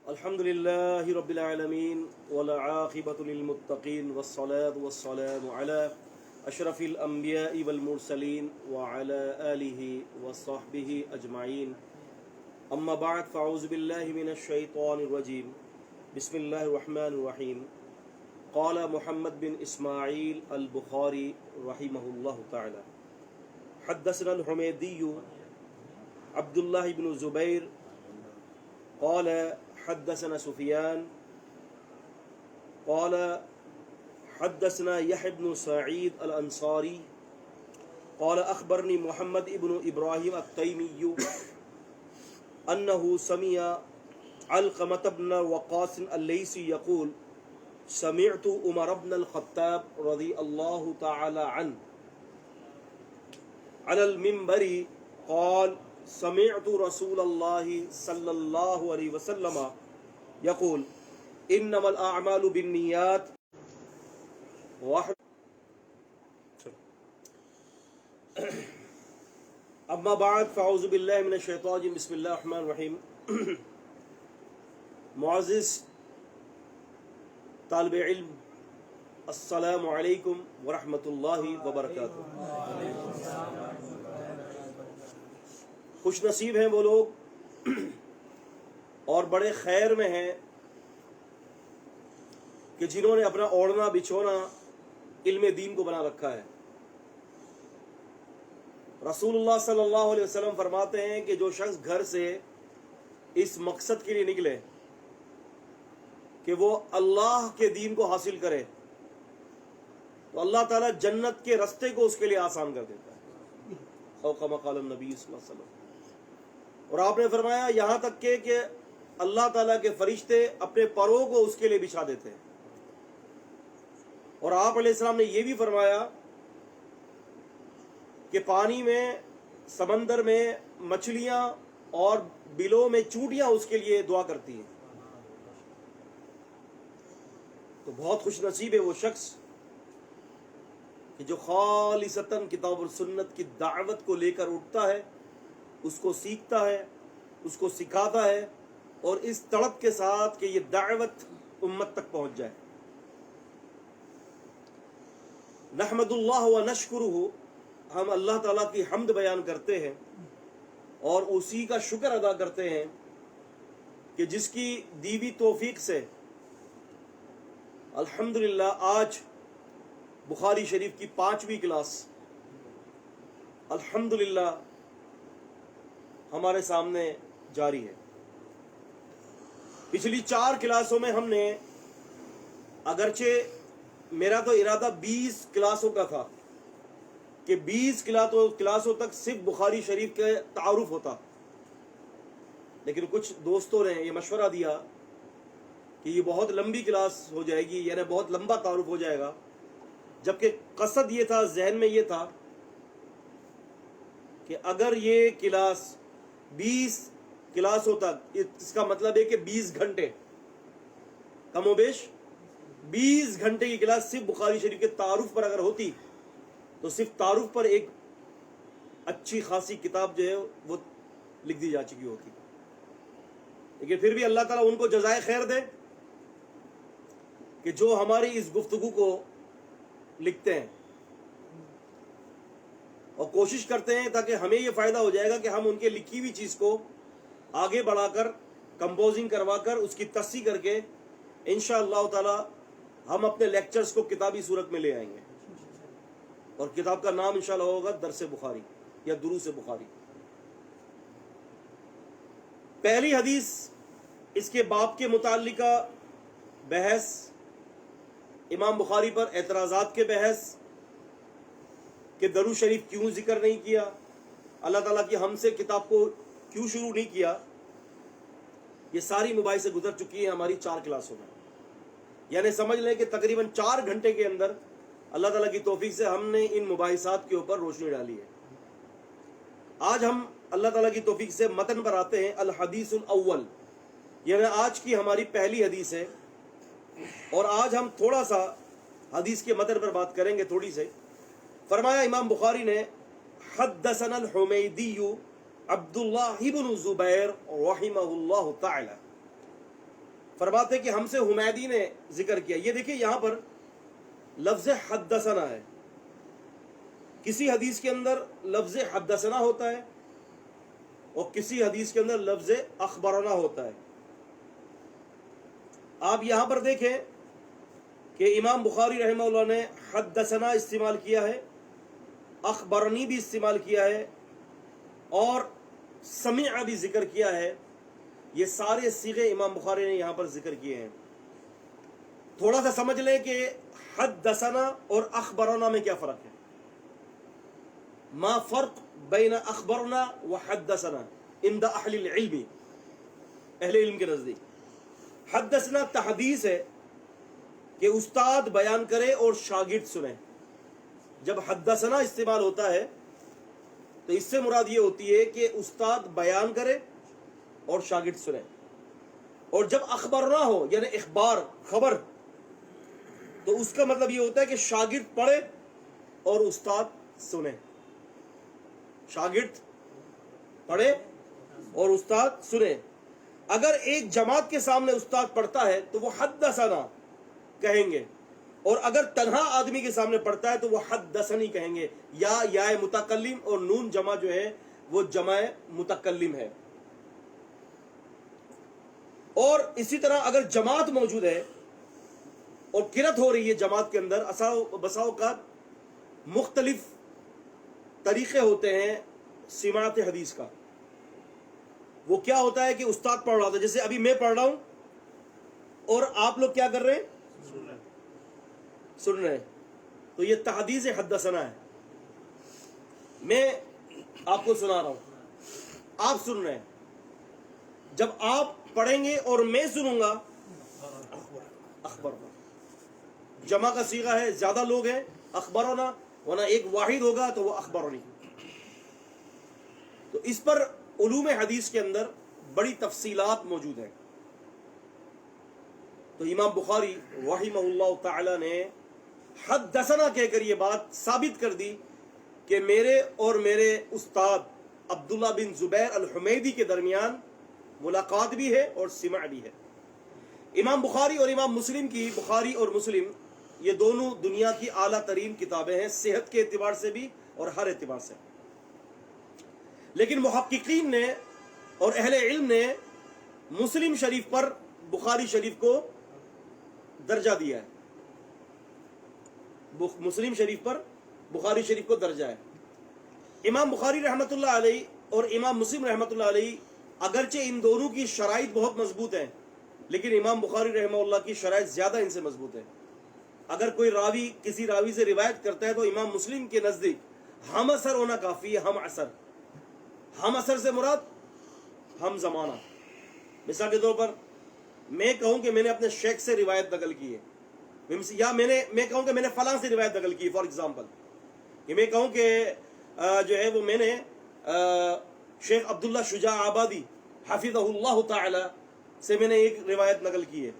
الحمد لله رب العالمين والعاقبة للمتقين والصلاة والسلام على أشرف الأنبياء والمرسلين وعلى آله وصحبه أجمعين. أما بعد فأعوذ بالله من الشيطان الرجيم. بسم الله الرحمن الرحيم. قال محمد بن إسماعيل البخاري رحمه الله تعالى حدثنا الحميدي عبد الله بن زبير قال حدثنا سفيان قال حدثنا يحيى بن سعيد الأنصاري قال أخبرني محمد بن إبراهيم التيمي أنه سمع علقمة بن وقاص الليثي يقول سمعت عمر بن الخطاب رضي الله تعالى عنه على المنبر قال سمعت رسول الله صلى الله عليه وسلم يقول انما الاعمال بالنيات اما بعد فاعوذ بالله من الشیطان الرجیم. بسم اللہ الرحمن الرحیم. معزز طالب علم، السلام علیکم ورحمۃ اللہ وبرکاتہ. خوش نصیب ہیں وہ لوگ اور بڑے خیر میں ہیں کہ جنہوں نے اپنا اوڑھنا بچھونا علم دین کو بنا رکھا ہے. رسول اللہ صلی اللہ علیہ وسلم فرماتے ہیں کہ جو شخص گھر سے اس مقصد کے لیے نکلے کہ وہ اللہ کے دین کو حاصل کرے تو اللہ تعالیٰ جنت کے رستے کو اس کے لیے آسان کر دیتا ہے. او کما قال النبی صلی اللہ علیہ وسلم. اور آپ نے فرمایا یہاں تک کہ اللہ تعالیٰ کے فرشتے اپنے پروں کو اس کے لیے بچھا دیتے ہیں. اور آپ علیہ السلام نے یہ بھی فرمایا کہ پانی میں، سمندر میں مچھلیاں اور بلوں میں چونٹیاں اس کے لیے دعا کرتی ہیں. تو بہت خوش نصیب ہے وہ شخص کہ جو خالصتاً کتاب اور سنت کی دعوت کو لے کر اٹھتا ہے، اس کو سیکھتا ہے، اس کو سکھاتا ہے، اور اس تڑپ کے ساتھ کہ یہ دعوت امت تک پہنچ جائے. نحمد اللہ و نشکرہ، ہم اللہ تعالیٰ کی حمد بیان کرتے ہیں اور اسی کا شکر ادا کرتے ہیں کہ جس کی دیوی توفیق سے الحمدللہ آج بخاری شریف کی 5ویں کلاس الحمدللہ ہمارے سامنے جاری ہے. پچھلی 4 کلاسوں میں ہم نے، اگرچہ میرا تو ارادہ 20 کلاسوں کا تھا کہ 20 کلاسوں تک صرف بخاری شریف کے تعارف ہوتا، لیکن کچھ دوستوں نے یہ مشورہ دیا کہ یہ بہت لمبی کلاس ہو جائے گی، یعنی بہت لمبا تعارف ہو جائے گا. جبکہ قصد یہ تھا، ذہن میں یہ تھا کہ اگر یہ کلاس 20 کلاسوں تک، اس کا مطلب ہے کہ 20 گھنٹے، کم و بیش 20 گھنٹے کی کلاس صرف بخاری شریف کے تعارف پر اگر ہوتی تو صرف تعارف پر ایک اچھی خاصی کتاب جو ہے وہ لکھ دی جا چکی ہوتی. لیکن پھر بھی اللہ تعالیٰ ان کو جزائے خیر دے کہ جو ہماری اس گفتگو کو لکھتے ہیں اور کوشش کرتے ہیں تاکہ ہمیں یہ فائدہ ہو جائے گا کہ ہم ان کے لکھی ہوئی چیز کو آگے بڑھا کر، کمپوزنگ کروا کر، اس کی تصحیح کر کے انشاءاللہ تعالی ہم اپنے لیکچرز کو کتابی صورت میں لے آئیں گے. اور کتاب کا نام انشاءاللہ ہوگا درس بخاری یا دروس بخاری. پہلی حدیث اس کے باب کے متعلقہ بحث، امام بخاری پر اعتراضات کے بحث کہ درود شریف کیوں ذکر نہیں کیا، اللہ تعالیٰ کی ہم سے کتاب کو کیوں شروع نہیں کیا، یہ ساری مباحثیں گزر چکی ہیں ہماری 4 کلاسوں میں. یعنی سمجھ لیں کہ تقریباً 4 گھنٹے کے اندر اللہ تعالیٰ کی توفیق سے ہم نے ان مباحثات کے اوپر روشنی ڈالی ہے. آج ہم اللہ تعالیٰ کی توفیق سے متن پر آتے ہیں. الحدیث الاول، یعنی آج کی ہماری پہلی حدیث ہے، اور آج ہم تھوڑا سا حدیث کے متن پر بات کریں گے تھوڑی سے. فرمایا امام بخاری نے حدثنا الحمیدی عبداللہ بن زبیر رحمہ اللہ تعالی. فرماتے ہیں کہ ہم سے حمیدی نے ذکر کیا. یہ دیکھیں یہاں پر لفظ حدثنا ہے. کسی حدیث کے اندر لفظ حدثنا ہوتا ہے اور کسی حدیث کے اندر لفظ اخبرنا ہوتا ہے. آپ یہاں پر دیکھیں کہ امام بخاری رحمہ اللہ نے حدثنا استعمال کیا ہے, اخبرنی بھی استعمال کیا ہے اور سمع بھی ذکر کیا ہے. یہ سارے صیغے امام بخاری نے یہاں پر ذکر کیے ہیں. تھوڑا سا سمجھ لیں کہ حدثنا اور اخبرنا میں کیا فرق ہے. ما فرق بین اخبرنا و حدثنا عند اہل العلم, اہل علم کے نزدیک حدثنا تحدیث ہے کہ استاد بیان کرے اور شاگرد سنے. جب حدثنا استعمال ہوتا ہے تو اس سے مراد یہ ہوتی ہے کہ استاد بیان کرے اور شاگرد سنے. اور جب اخبرنا ہو یعنی اخبار خبر, تو اس کا مطلب یہ ہوتا ہے کہ شاگرد پڑھے اور استاد سنے. شاگرد پڑھے اور استاد سنے. اگر ایک جماعت کے سامنے استاد پڑھتا ہے تو وہ حدثنا کہیں گے, اور اگر تنہا آدمی کے سامنے پڑھتا ہے تو وہ حدثنی کہیں گے. یا متکلم اور نون جمع جو ہے وہ جمع متکلم ہے. اور اسی طرح اگر جماعت موجود ہے اور قرات ہو رہی ہے جماعت کے اندر, بسا اوقات مختلف طریقے ہوتے ہیں سماعت حدیث کا. وہ کیا ہوتا ہے کہ استاد پڑھ رہا ہوتا ہے, جیسے ابھی میں پڑھ رہا ہوں اور آپ لوگ کیا کر رہے ہیں, سن رہے ہیں, تو یہ تحدیث حدثنا ہے. میں آپ کو سنا رہا ہوں, آپ سن رہے ہیں. جب آپ پڑھیں گے اور میں سنوں گا, اخبرنا جمع کا صیغہ ہے, زیادہ لوگ ہیں اخبرنا, ورنہ ایک واحد ہوگا تو وہ اخبرنی. تو اس پر علوم حدیث کے اندر بڑی تفصیلات موجود ہیں. تو امام بخاری رحمہ اللہ تعالی نے حدثنا کہہ کر یہ بات ثابت کر دی کہ میرے اور میرے استاد عبداللہ بن زبیر الحمیدی کے درمیان ملاقات بھی ہے اور سماع بھی ہے. امام بخاری اور امام مسلم کی, بخاری اور مسلم یہ دونوں دنیا کی اعلیٰ ترین کتابیں ہیں, صحت کے اعتبار سے بھی اور ہر اعتبار سے. لیکن محققین نے اور اہل علم نے مسلم شریف پر بخاری شریف کو درجہ دیا ہے. مسلم شریف پر بخاری شریف کو درجہ ہے. امام بخاری رحمۃ اللہ علیہ اور امام مسلم رحمۃ اللہ علیہ اگرچہ ان دونوں کی شرائط بہت مضبوط ہیں, لیکن امام بخاری رحمہ اللہ کی شرائط زیادہ ان سے مضبوط ہے. اگر کوئی راوی کسی راوی سے روایت کرتا ہے تو امام مسلم کے نزدیک ہم اثر ہونا کافی ہے. ہم اثر, ہم اثر سے مراد ہم زمانہ. مثال کے طور پر میں کہوں کہ میں نے اپنے شیخ سے روایت نقل کی ہے, یا میں کہوں کہ میں نے فلاں سے روایت نقل کی ہے. فار ایگزامپل کہ میں کہوں کہ جو ہے وہ میں نے شیخ عبداللہ شجاع آبادی حفظہ اللہ تعالی سے میں نے ایک روایت نقل کی ہے.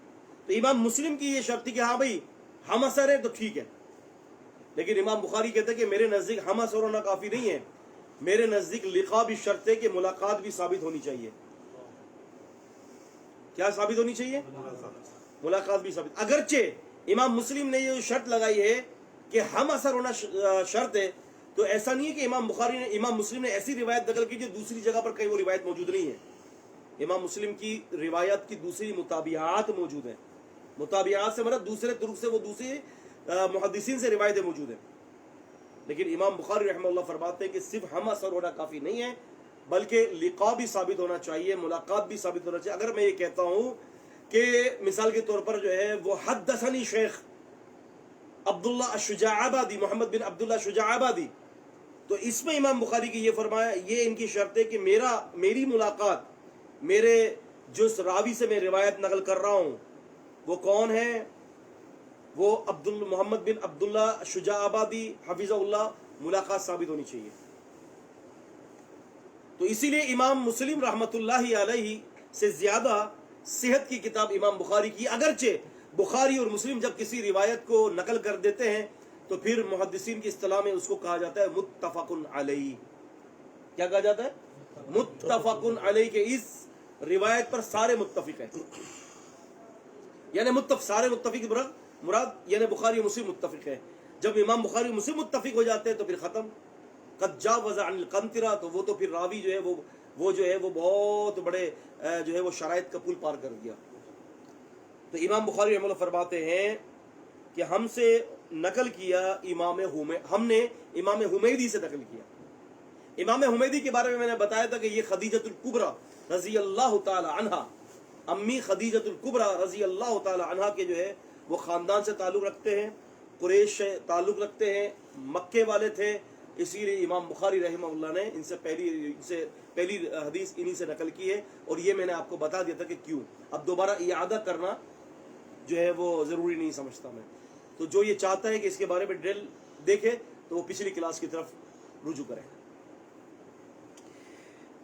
تو امام مسلم کی یہ شرط تھی کہ ہاں بھائی ہم اثر ہے تو ٹھیک ہے. لیکن امام بخاری کہتے ہیں کہ میرے نزدیک ہم اثر ہونا کافی نہیں ہے, میرے نزدیک لقاء بھی شرط ہے کہ ملاقات بھی ثابت ہونی چاہیے. کیا ثابت ہونی چاہیے؟ ملاقات بھی ثابت. اگرچہ امام مسلم نے یہ شرط لگائی ہے کہ ہم اثر ہونا شرط ہے, تو ایسا نہیں ہے کہ امام مسلم نے ایسی روایت نقل کی جو دوسری جگہ پر کہیں وہ روایت موجود نہیں ہے. امام مسلم کی روایت کی دوسری مطابعات موجود ہیں. مطابعات سے مراد دوسرے طرق سے وہ دوسرے محدثین سے روایتیں موجود ہیں. لیکن امام بخاری رحمہ اللہ فرماتے ہیں کہ صرف ہم اثر ہونا کافی نہیں ہے, بلکہ لقاء بھی ثابت ہونا چاہیے, ملاقات بھی ثابت ہونا چاہیے. اگر میں یہ کہتا ہوں کہ مثال کے طور پر جو ہے وہ حدثنی شیخ عبداللہ الشجاع آبادی, محمد بن عبداللہ شجاع آبادی, تو اس میں امام بخاری کی یہ فرمایا, یہ ان کی شرط ہے کہ میری ملاقات میرے جس راوی سے میں روایت نقل کر رہا ہوں وہ کون ہے, وہ محمد بن عبداللہ شجاع آبادی حفظہ اللہ, ملاقات ثابت ہونی چاہیے. تو اسی لیے امام مسلم رحمۃ اللہ علیہ سے زیادہ صحت کی کتاب امام بخاری کی. اگرچہ بخاری اور مسلم جب کسی روایت کو نقل کر دیتے ہیں تو پھر محدثین کی اصطلاح میں اس کو کہا جاتا ہے متفق علیہ. کیا کہا جاتا ہے؟ متفق علیہ, کہ اس روایت پر سارے متفق ہیں. یعنی سارے متفق مراد یعنی بخاری مسلم متفق ہے. جب امام بخاری مسلم متفق ہو جاتے ہیں تو پھر ختم. قد جاوز عن القنطرہ، تو وہ تو پھر راوی جو ہے وہ جو ہے وہ بہت بڑے جو ہے وہ شرائط کا پل پار کر گیا. تو امام بخاری رحمہ اللہ فرماتے ہیں کہ ہم سے نقل کیا ہم نے امام حمیدی سے نقل کیا. امام حمیدی کے بارے میں نے بتایا تھا کہ یہ خدیجۃ الکبریٰ رضی اللہ تعالی عنہا، امی خدیجۃ الکبریٰ رضی اللہ تعالی عنہا کے جو ہے وہ خاندان سے تعلق رکھتے ہیں، قریش سے تعلق رکھتے ہیں، مکے والے تھے. اسی لیے امام بخاری رحمہ اللہ نے ان سے پہلی حدیث انہی سے نقل کی ہے. اور یہ میں نے آپ کو بتا دیا تھا کہ کیوں. اب دوبارہ اعادہ کرنا جو ہے وہ ضروری نہیں سمجھتا میں. تو جو یہ چاہتا ہے کہ اس کے بارے میں ڈیل دیکھے تو وہ پچھلی کلاس کی طرف رجوع کرے.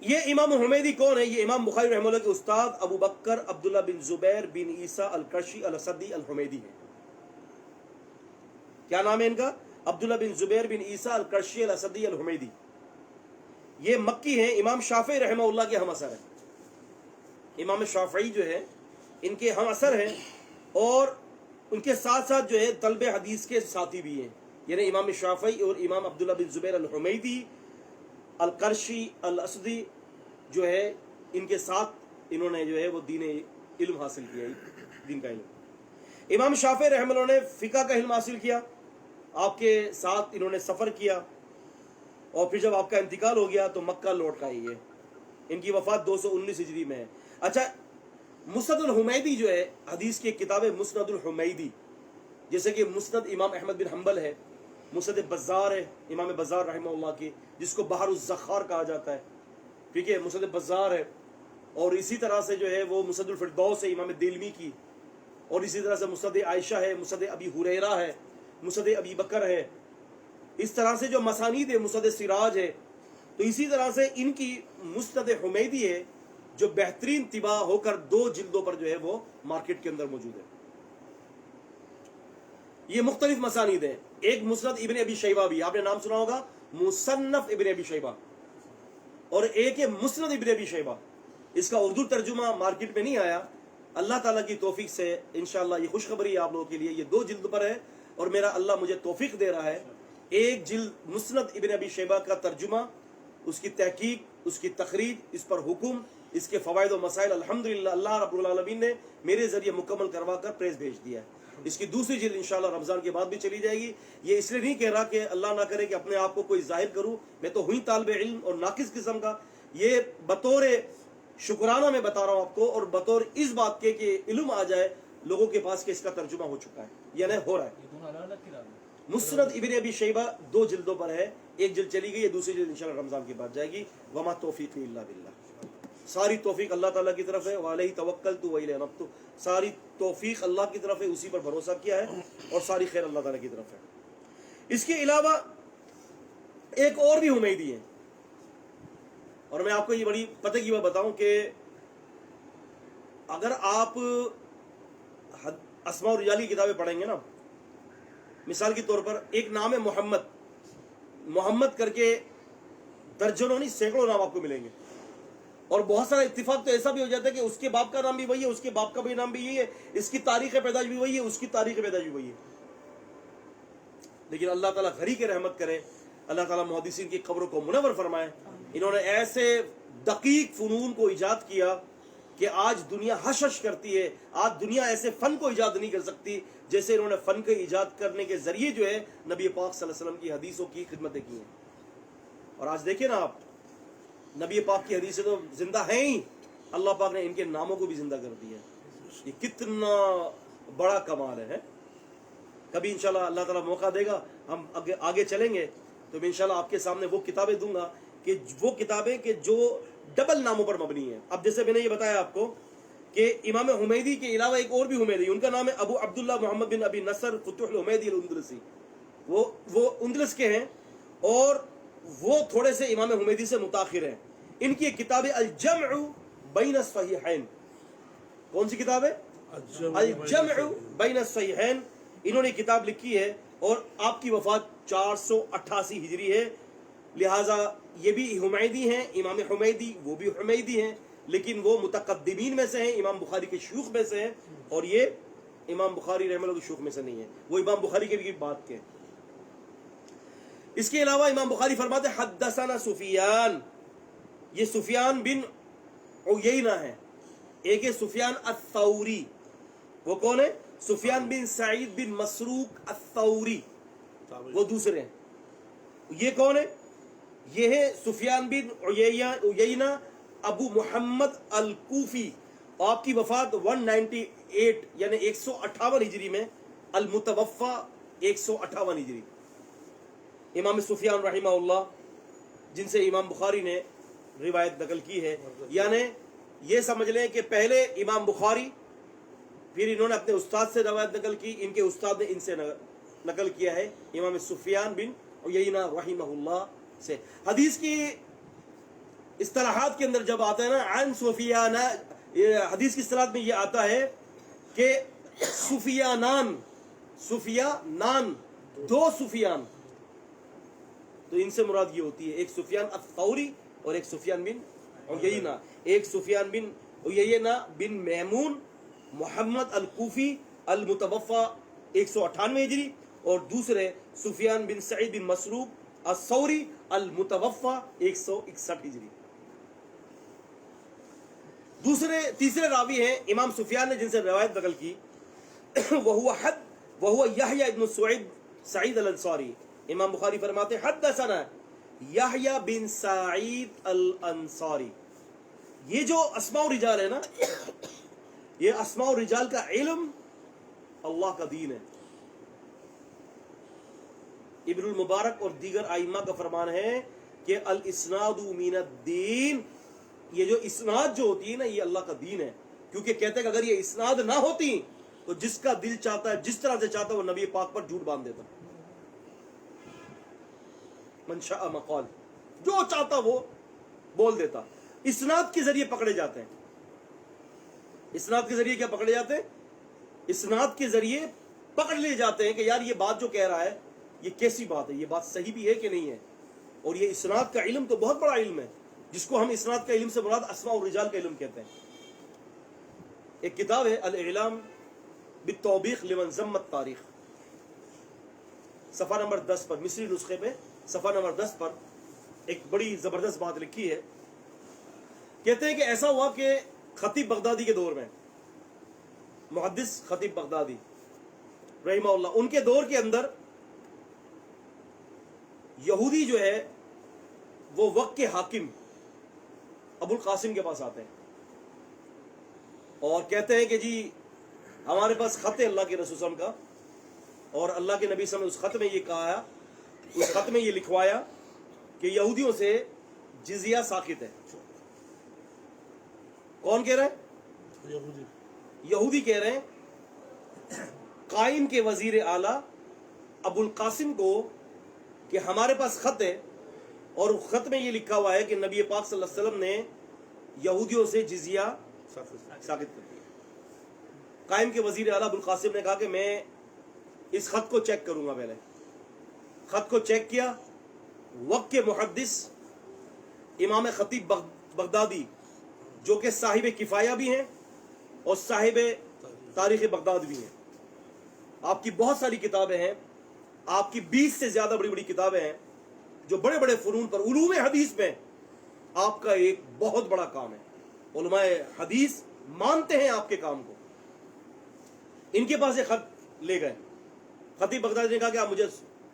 یہ امام حمیدی کون ہے؟ یہ امام بخاری رحمہ اللہ کے استاد ابو بکر عبداللہ بن زبیر بن عیسیٰ القرشی الاسدی الحمیدی ہیں. کیا نام ہے ان کا؟ عبداللہ بن زبیر بن عیسیٰ القرشی الاسدی الحمیدی. یہ مکی ہیں. امام شافعی رحمہ اللہ کے ہم اثر ہیں. امام شافعی جو ہے ان کے ہم اثر ہیں اور ان کے ساتھ ساتھ جو ہے طلب حدیث کے ساتھی بھی ہیں. یعنی امام شافعی اور امام عبداللہ بن زبیر الحمیدی القرشی الاسدی جو ہے ان کے ساتھ انہوں نے جو ہے وہ دین علم حاصل کیا، دین کا علم. امام شافعی رحمہ اللہ نے فقہ کا علم حاصل کیا، آپ کے ساتھ انہوں نے سفر کیا اور پھر جب آپ کا انتقال ہو گیا تو مکہ لوٹ کر آئی ہے. ان کی وفات 219 ہجری میں ہے. اچھا، مسند الحمیدی جو ہے حدیث کی کتاب ہے مسند الحمیدی، جیسے کہ مسند امام احمد بن حنبل ہے، مسند بزار ہے امام بزار رحمہ اللہ کی، جس کو بحر الزخار کہا جاتا ہے. ٹھیک ہے، مسند بزار ہے. اور اسی طرح سے جو ہے وہ مسند الفردوس ہے امام دلمی کی. اور اسی طرح سے مسند عائشہ ہے، مسند ابی ہریرہ ہے، مسند ابی بکر ہے. اس طرح سے جو مسانید ہے مسند سراج ہے. تو اسی طرح سے ان کی مسند حمیدی ہے جو بہترین طباع ہو کر 2 جلدوں پر جو ہے وہ مارکیٹ کے اندر موجود ہے. یہ مختلف مسانید ہیں. ایک مسند ابن ابی شیبہ بھی، آپ نے نام سنا ہوگا، مصنف ابن ابی شیبہ، اور ایک ہے مسند ابن ابی شیبہ. اس کا اردو ترجمہ مارکیٹ میں نہیں آیا. اللہ تعالیٰ کی توفیق سے انشاءاللہ یہ خوشخبری ہے آپ لوگوں کے لیے، یہ 2 جلد پر ہے اور میرا اللہ مجھے توفیق دے رہا ہے. ایک جلد مسند ابن ابی شیبہ کا ترجمہ، اس کی تحقیق، اس کی تخریج، اس پر حکم، اس کے فوائد و مسائل الحمدللہ اللہ رب العالمین نے میرے ذریعے مکمل کروا کر پریس بھیج دیا ہے. اس کی دوسری جلد انشاءاللہ رمضان کے بعد بھی چلی جائے گی. یہ اس لیے نہیں کہہ رہا کہ اللہ نہ کرے کہ اپنے آپ کو کوئی ظاہر کروں، میں تو ہوئی طالب علم اور ناقص قسم کا. یہ بطور شکرانہ میں بتا رہا ہوں آپ کو، اور بطور اس بات کے کہ علم آ جائے لوگوں کے پاس کہ اس کا ترجمہ ہو چکا ہے، یعنی ہو رہا ہے. مسند ابن ابی شیبہ 2 جلدوں پر ہے. ایک جلد چلی گئی ہے، دوسری جلد انشاءاللہ رمضان کے بعد جائے گی. وما توفیق الا باللہ. ساری توفیق اللہ تعالیٰ کی طرف ہے. وعلیہ توکلت والیہ انبت. ساری توفیق اللہ کی طرف ہے، اسی پر بھروسہ کیا ہے، اور ساری خیر اللہ تعالیٰ کی طرف ہے. اس کے علاوہ ایک اور بھی حمیدی ہے، اور میں آپ کو یہ بڑی پتہ کی بات بتاؤں کہ اگر آپ اسماء الرجال کی کتابیں پڑھیں گے نا، مثال کے طور پر ایک نام ہے محمد کر کے درجنوں نہیں سینکڑوں نام آپ کو ملیں گے. اور بہت سارا اتفاق تو ایسا بھی ہو جاتا ہے کہ اس کے باپ کا نام بھی وہی ہے، اس کے باپ کا بھی نام بھی یہی ہے، اس کی تاریخ پیدائش بھی وہی ہے، اس کی تاریخ پیدائش بھی وہی ہے. لیکن اللہ تعالیٰ گھری کے رحمت کرے، اللہ تعالیٰ محدثین کی قبروں کو منور فرمائے. انہوں نے ایسے دقیق فنون کو ایجاد کیا کہ آج دنیا حش کرتی ہے. آج دنیا ایسے فن کو ایجاد نہیں کر سکتی جیسے انہوں نے فن کو ایجاد کرنے کے ذریعے جو ہے نبی پاک صلی اللہ علیہ وسلم کی حدیثوں کی خدمتیں کی ہیں. اور آج دیکھیں نا آپ، نبی پاک کی حدیثیں تو زندہ ہیں ہی، اللہ پاک نے ان کے ناموں کو بھی زندہ کر دیا. یہ کتنا بڑا کمال ہے. کبھی انشاءاللہ اللہ تعالیٰ موقع دے گا، ہم آگے چلیں گے تو میں انشاءاللہ آپ کے سامنے وہ کتابیں دوں گا کہ وہ کتابیں کہ جو ڈبل ناموں پر مبنی ہیں. اب جیسے میں نے یہ بتایا آپ کو کہ امام حمیدی کے علاوہ ایک اور بھی حمیدی، ان کا نام ہے ابو عبداللہ محمد بن ابی نصر فتوح الحمیدی الاندلسی. وہ اندلس کے ہیں اور وہ تھوڑے سے امام حمیدی سے متاخر ہیں. ان کی ایک کتاب ہے الجمع بین الصحیحین. کون سی کتاب ہے؟ الجمع بین الصحیحین. انہوں نے کتاب لکھی ہے اور آپ کی وفات 488 ہجری ہے. لہٰذا یہ بھی حمیدی ہیں. امام حمیدی وہ بھی حمیدی ہیں، لیکن وہ متقدمین میں سے ہیں، امام بخاری کے شیوخ میں سے ہیں، اور یہ امام بخاری رحمہ اللہ کی شیوخ میں سے نہیں ہے، وہ امام بخاری کے بھی بات کے۔ اس کے علاوہ امام بخاری فرماتے ہیں حدثنا سفیان، یہ سفیان بن عیینہ ہے، ایک ہے سفیان الثوری، وہ کون ہے؟ سفیان بن سعید بن مسروق الثوری، وہ دوسرے ہیں۔ یہ کون ہے؟ یہ ہے سفیان بن عیینہ ابو محمد الکوفی، آپ کی وفات 198 یعنی 158 ہجری میں، المتوفا 158 ہجری۔ امام سفیان رحمہ اللہ جن سے امام بخاری نے روایت نقل کی ہے، یعنی یہ سمجھ لیں کہ پہلے امام بخاری، پھر انہوں نے اپنے استاد سے روایت نقل کی، ان کے استاد نے ان سے نقل کیا ہے امام سفیان بن عیینہ رحمہ اللہ سے۔ حدیث کی اصطلاحات کے اندر جب آتا ہے نا عن سفیان، حدیث کی اصطلاحات میں یہ آتا ہے کہ سفیانان، سفیانان، دو سفیان، تو ان سے مراد یہ ہوتی ہے ایک سفیان الثوری اور ایک سفیان بن عیینہ، ایک سفیان بن عیینہ بن میمون محمد الکوفی المتوفا 198 ہجری، اور دوسرے سفیان بن سعید بن مسروق الثوری المتوفا 161 ہجری۔ تیسرے راوی ہیں امام سفیان نے جن سے روایت نقل کی، وہو یحییٰ ابن سعید الانصاری۔ امام بخاری فرماتے ہیں حدثنا یحییٰ بن سعید الانصاری۔ یہ جو اسماء و رجال ہے نا، یہ اسماء و رجال کا علم اللہ کا دین ہے۔ ابن المبارک اور دیگر ائمہ کا فرمان ہے کہ الاسناد من الدین، یہ جو اسناد جو ہوتی ہے نا یہ اللہ کا دین ہے، کیونکہ کہتے ہیں کہ اگر یہ اسناد نہ ہوتی تو جس کا دل چاہتا ہے جس طرح سے چاہتا ہے وہ نبی پاک پر جھوٹ باندھ دیتا، من شاء مقال، جو چاہتا وہ بول دیتا۔ اسناد کے ذریعے پکڑے جاتے ہیں، اسناد کے ذریعے کیا پکڑے جاتے ہیں؟ اسناد کے ذریعے پکڑ لے جاتے ہیں کہ یار یہ بات جو کہہ رہا ہے یہ کیسی بات ہے، یہ بات صحیح بھی ہے کہ نہیں ہے۔ اور یہ اسناد کا علم تو بہت بڑا علم ہے، جس کو ہم اسناد کا علم سے مراد اسماء و رجال کا علم کہتے ہیں۔ ایک کتاب ہے الاعلام بالتوبیخ لمن ذم التاریخ، صفحہ نمبر 10 پر، مصری نسخے پہ صفحہ نمبر 10 پر ایک بڑی زبردست بات لکھی ہے۔ کہتے ہیں کہ ایسا ہوا کہ خطیب بغدادی کے دور میں، محدث خطیب بغدادی رحمہ اللہ، ان کے دور کے اندر یہودی جو ہے وہ وقت کے حاکم ابو القاسم کے پاس آتے ہیں اور کہتے ہیں کہ جی ہمارے پاس خط ہے اللہ کے رسول صلی اللہ علیہ وسلم کا، اور اللہ کے نبی صلی اللہ علیہ وسلم نے اس خط میں یہ کہا، اس خط میں یہ لکھوایا کہ یہودیوں سے جزیہ ساقط ہے۔ کون کہہ رہے ہیں؟ یہودی کہہ رہے ہیں قائم کے وزیر اعلیٰ ابو القاسم کو کہ ہمارے پاس خط ہے اور خط میں یہ لکھا ہوا ہے کہ نبی پاک صلی اللہ علیہ وسلم نے یہودیوں سے جزیہ ساقط کر دیا۔ قائم کے وزیر اعلیٰ ابو القاسم نے کہا کہ میں اس خط کو چیک کروں گا۔ پہلے خط کو چیک کیا، وقت کے محدث امام خطیب بغدادی جو کہ صاحب کفایہ بھی ہیں اور صاحب تاریخ بغداد بھی ہیں، آپ کی بہت ساری کتابیں ہیں، آپ کی 20 سے زیادہ بڑی بڑی کتابیں ہیں جو بڑے بڑے فنون پر، علوم حدیث میں آپ کا ایک بہت بڑا کام ہے۔ علماء حدیث مانتے ہیں آپ کے کام کو۔ ان کے پاس یہ خط لے گئے، خطیب بغدادی نے کہا کہ آپ مجھے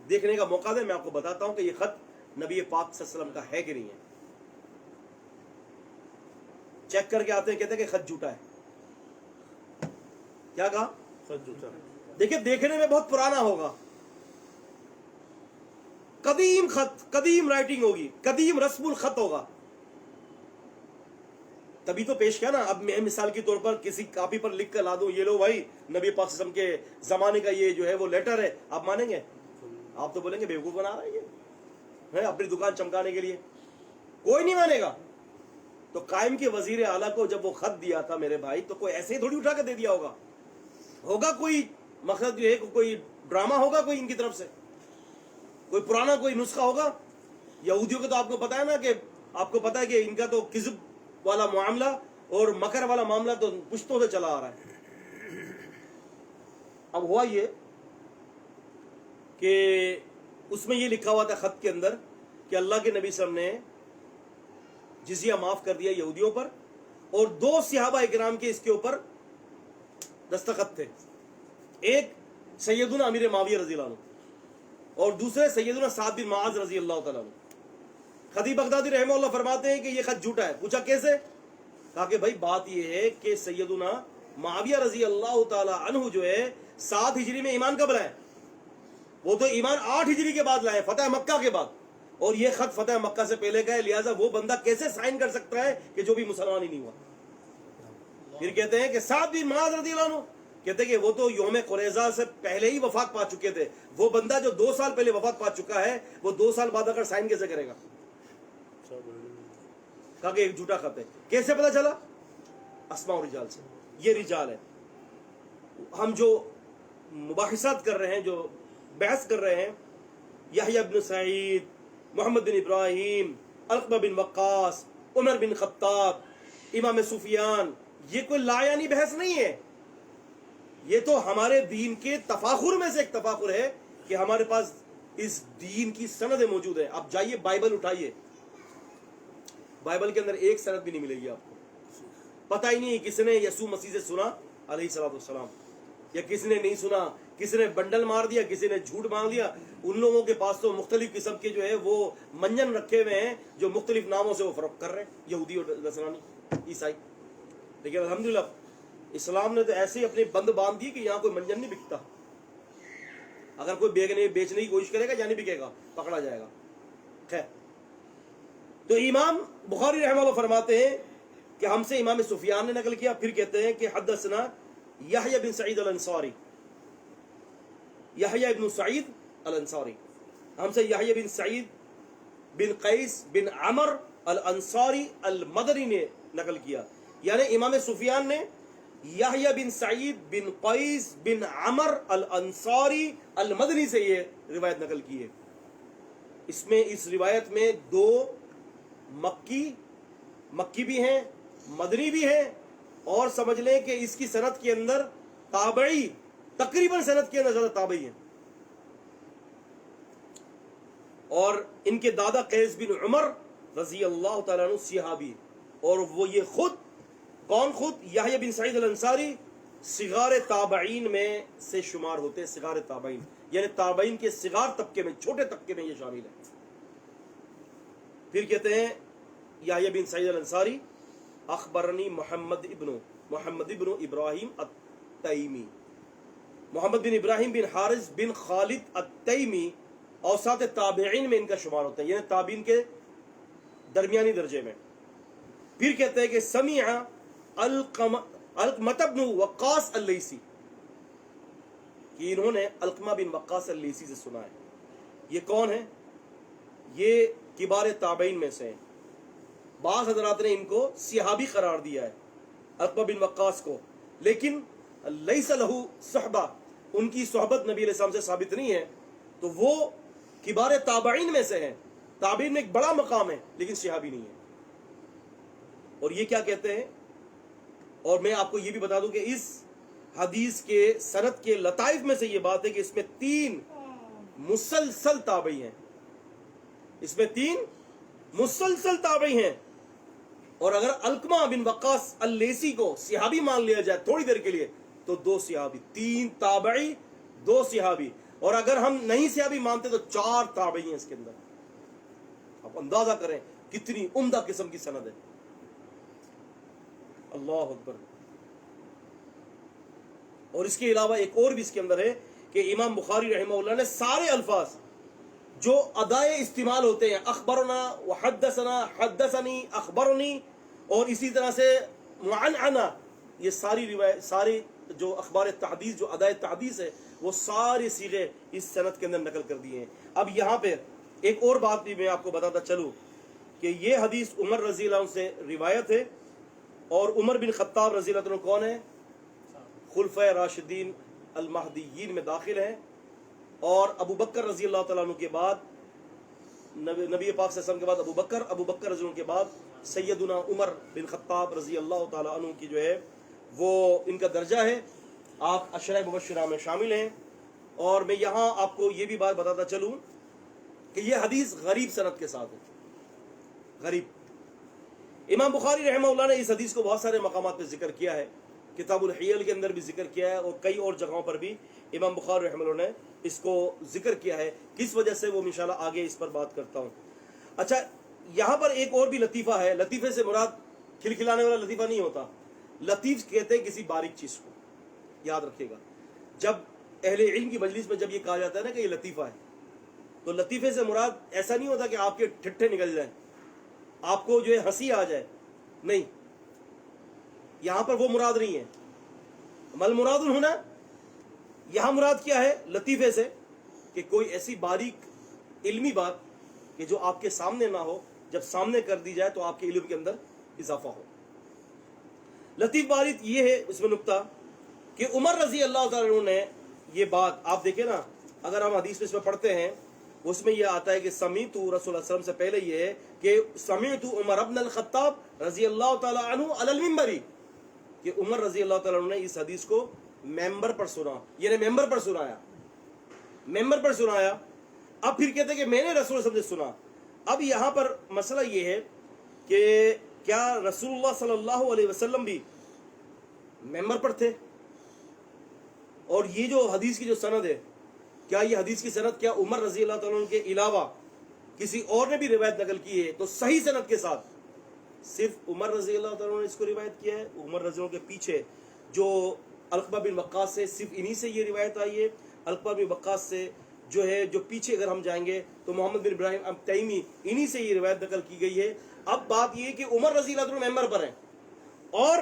دیکھنے کا موقع دیں، میں آپ کو بتاتا ہوں کہ یہ خط نبی پاک صلی اللہ علیہ وسلم کا ہے کہ نہیں ہے۔ چیک کر کے آتے ہیں، کہتے ہیں کہ خط جھوٹا ہے۔ کیا کہا؟ خط جھوٹا ہے۔ دیکھیں دیکھنے میں بہت پرانا ہوگا، قدیم خط، قدیم رائٹنگ ہوگی، قدیم رسم الخط ہوگا، تبھی تو پیش کیا نا۔ اب میں مثال کے طور پر کسی کاپی پر لکھ کر لا دوں، یہ لو بھائی نبی پاک صلی اللہ علیہ وسلم کے زمانے کا یہ جو ہے وہ لیٹر ہے، آپ مانیں گے؟ آپ تو بولیں گے بیوقوف بنا رہا ہے یہ اپنی دکان چمکانے کے لیے، کوئی نہیں مانے گا۔ تو قائم کے وزیر اعلیٰ کو جب وہ خط دیا تھا میرے بھائی، تو کوئی ایسے ہی تھوڑی اٹھا کے دے دیا ہوگا کوئی مقصد جو ہے کوئی ڈرامہ ہوگا کوئی ان کی طرف سے، کوئی پرانا کوئی نسخہ ہوگا۔ یہودیوں کا تو آپ کو پتا ہے نا کہ آپ کو پتا ہے کہ ان کا تو کذب والا معاملہ اور مکر والا معاملہ تو پشتوں سے چلا آ رہا ہے۔ اب ہوا یہ کہ اس میں یہ لکھا ہوا تھا خط کے اندر کہ اللہ کے نبی صلی اللہ علیہ وسلم نے جزیہ معاف کر دیا یہودیوں پر، اور 2 صحابہ اکرام کے اس کے اوپر دستخط تھے، ایک سیدنا امیر معاویہ رضی اللہ عنہ اور دوسرے سیدنا سعد بن معاذ رضی اللہ تعالیٰ عنہ۔ خطیب بغدادی رحمہ اللہ فرماتے ہیں کہ یہ خط جھوٹا ہے۔ پوچھا کیسے؟ کہا کہ بھائی بات یہ ہے کہ سیدنا معاویہ رضی اللہ تعالیٰ عنہ جو ہے 7 ہجری میں ایمان کب لائے؟ وہ تو ایمان 8 ہجری کے بعد لائے، فتح مکہ کے بعد، اور یہ خط فتح مکہ سے پہلے کا ہے، لہٰذا وہ بندہ کیسے سائن کر سکتا ہے کہ جو بھی مسلمان ہی نہیں ہوا؟ پھر کہتے ہیں کہ سعد بن معاذ رضی اللہ عنہ، کہتے ہیں کہ وہ تو یوم قریظہ سے پہلے ہی وفات پا چکے تھے، وہ بندہ جو 2 سال پہلے وفات پا چکا ہے وہ 2 سال بعد اگر سائن کیسے کرے گا؟ کہا کہ ایک جھوٹا خط ہے۔ کیسے پتا چلا؟ اسماء و رجال سے۔ یہ رجال ہے۔ ہم جو مباحثات کر رہے ہیں، جو بحث کر رہے ہیں، یحییٰ بن سعید، محمد بن ابراہیم، علقمہ بن وقاص، عمر بن خطاب، امام سفیان، یہ کوئی لایانی بحث نہیں ہے، یہ تو ہمارے دین کے تفاخر میں سے ایک تفاخر ہے کہ ہمارے پاس اس دین کی سندیں موجود ہیں۔ آپ جائیے بائبل اٹھائیے، بائبل کے اندر ایک سند بھی نہیں ملے گی آپ کو، پتہ ہی نہیں کس نے یسوع مسیح سے سنا علیہ الصلوۃ والسلام، یا کس نے نہیں سنا، کس نے بنڈل مار دیا، کسی نے جھوٹ مان لیا۔ ان لوگوں کے پاس تو مختلف قسم کے جو ہے وہ منجن رکھے ہوئے ہیں جو مختلف ناموں سے وہ فروخت کر رہے ہیں، یہودی اور نصرانی، عیسائی۔ لیکن الحمدللہ اسلام نے تو ایسے ہی اپنے بند باندھ دی کہ یہاں کوئی منجن نہیں بکتا، اگر کوئی بیچنے کی کوشش کرے گا یا نہیں بکے گا، پکڑا جائے گا۔ خیر، تو امام بخاری رحمہ اللہ فرماتے ہیں کہ ہم سے امام سفیان نے نقل کیا، پھر کہتے ہیں کہ حدثنا یحییٰ بن سعید الانصاری، یحییٰ بن سعید الانصاری، ہم سے یحییٰ بن سعید بن قیس بن عمر الانصاری المدنی نے نقل کیا، یعنی امام سفیان نے یحییٰ بن سعید بن قیس بن عمر الانصاری المدنی سے یہ روایت نقل کی ہے۔ اس روایت میں 2 مکی بھی ہیں، مدنی بھی ہیں، اور سمجھ لیں کہ اس کی سند کے اندر تابعی، تقریباً سند کے اندر زیادہ تابعی ہیں، اور ان کے دادا قیس بن عمر رضی اللہ تعالیٰ عنہ صحابی، اور وہ یہ خود یحییٰ بن سعید الانصاری صغار تابعین میں سے شمار ہوتے ہیں، صغار تابعین یعنی تابعین کے صغار طبقے میں، چھوٹے طبقے میں یہ شامل ہے۔ پھر کہتے ہیں یحییٰ بن سعید الانصاری اخبرنی محمد ابن ابراہیم التیمی، محمد بن ابراہیم بن حارث بن خالد التیمی اوساط تابعین میں ان کا شمار ہوتا ہے، یعنی تابعین کے درمیانی درجے میں۔ پھر کہتے ہیں کہ سمع علقمہ بن وقاص اللیثی، کہ انہوں نے علقمہ بن وقاص اللیثی سے سنا ہے۔ یہ کون ہے؟ یہ کبار تابعین میں سے ہیں، بعض حضرات نے ان کو صحابی قرار دیا ہے، علقمہ بن وقاص کو، لیکن لیس لہ صحبہ، ان کی صحبت نبی علیہ السلام سے ثابت نہیں ہے، تو وہ کبار تابعین میں سے ہیں، تابعین میں ایک بڑا مقام ہے لیکن صحابی نہیں ہے۔ اور یہ کیا کہتے ہیں، اور میں آپ کو یہ بھی بتا دوں کہ اس حدیث کے سند کے لطائف میں سے یہ بات ہے کہ اس میں 3 مسلسل تابعی ہیں، اس میں 3 مسلسل تابعی ہیں، اور اگر علقمہ بن وقاص اللیثی کو صحابی مان لیا جائے تھوڑی دیر کے لیے تو 2 صحابی، 3 تابعی 2 صحابی، اور اگر ہم نہیں صحابی مانتے تو 4 تابعی ہیں اس کے اندر۔ آپ اندازہ کریں کتنی عمدہ قسم کی سند ہے، اللہ اکبر۔ اور اس کے علاوہ ایک اور بھی اس کے اندر ہے کہ امام بخاری رحمہ اللہ نے سارے الفاظ جو ادائے استعمال ہوتے ہیں، اخبرنا وحدثنا، حدثنی، اخبرنی، اور اسی طرح سے معنعنا، یہ ساری روایت، ساری جو اخبار تحدیث، جو ادائے تحدیث ہے، وہ سارے صیغے اس سند کے اندر نقل کر دیے ہیں۔ اب یہاں پہ ایک اور بات بھی میں آپ کو بتاتا چلوں کہ یہ حدیث عمر رضی اللہ عنہ سے روایت ہے، اور عمر بن خطاب رضی اللہ عنہ کون ہے؟ خلفۂ راشدین المہدیین میں داخل ہیں، اور ابو بکر رضی اللہ تعالیٰ عنہ کے بعد، نبی پاک صلی اللہ علیہ وسلم کے بعد ابو بکر رضی اللہ عنہ کے بعد سیدنا عمر بن خطاب رضی اللہ تعالیٰ عنہ کی جو ہے وہ ان کا درجہ ہے، آپ عشرہ مبشرہ میں شامل ہیں. اور میں یہاں آپ کو یہ بھی بات بتاتا چلوں کہ یہ حدیث غریب سند کے ساتھ ہے. غریب. امام بخاری رحمہ اللہ نے اس حدیث کو بہت سارے مقامات پہ ذکر کیا ہے. کتاب الحیل کے اندر بھی ذکر کیا ہے اور کئی اور جگہوں پر بھی امام بخاری رحمہ اللہ نے اس کو ذکر کیا ہے. کس وجہ سے وہ انشاءاللہ آگے اس پر بات کرتا ہوں. اچھا یہاں پر ایک اور بھی لطیفہ ہے. لطیفے سے مراد کھلکھلانے والا لطیفہ نہیں ہوتا. لطیف کہتے ہیں کسی باریک چیز کو. یاد رکھیے گا جب اہل علم کی مجلس میں جب یہ کہا جاتا ہے نا کہ یہ لطیفہ ہے تو لطیفے سے مراد ایسا نہیں ہوتا کہ آپ کے ٹھٹھے نکل جائیں, آپ کو جو ہے ہنسی آ جائے. نہیں, یہاں پر وہ مراد نہیں ہے. مل مراد ہونا یہاں مراد کیا ہے لطیفے سے کہ کوئی ایسی باریک علمی بات کہ جو آپ کے سامنے نہ ہو, جب سامنے کر دی جائے تو آپ کے علم کے اندر اضافہ ہو. لطیف باریک یہ ہے اس میں نکتہ کہ عمر رضی اللہ تعالیٰ عنہ نے یہ بات, آپ دیکھیں نا اگر ہم حدیث میں اس میں پڑھتے ہیں اس میں یہ آتا ہے کہ سمیعت رسول اللہ صلی اللہ علیہ وسلم سے پہلے یہ ہے کہ سمیعت عمر ابن الخطاب رضی اللہ تعالیٰ عنہ علی المنبر, کہ عمر رضی اللہ تعالیٰ عنہ نے اس حدیث کو ممبر پر سنا, یعنی ممبر پر سنایا, ممبر پر سنایا. اب پھر کہتے ہیں کہ میں نے رسول اللہ صلی اللہ علیہ وسلم سے سنا. اب یہاں پر مسئلہ یہ ہے کہ کیا رسول اللہ صلی اللہ علیہ وسلم بھی ممبر پر تھے؟ اور یہ جو حدیث کی جو سند ہے, کیا یہ حدیث کی سند کیا عمر رضی اللہ تعالیٰ عنہ کے علاوہ کسی اور نے بھی روایت نقل کی ہے؟ تو صحیح سند کے ساتھ صرف عمر رضی اللہ تعالیٰ عنہ نے اس کو روایت کیا ہے. عمر رضی اللہ کے پیچھے جو علقمہ بن وقاص سے, صرف انہی سے یہ روایت آئی ہے. علقمہ بن وقاص سے جو ہے جو پیچھے اگر ہم جائیں گے تو محمد بن ابراہیم تیمی, انہی سے یہ روایت نقل کی گئی ہے. اب بات یہ ہے کہ عمر رضی اللہ عنہ ممبر پر ہیں, اور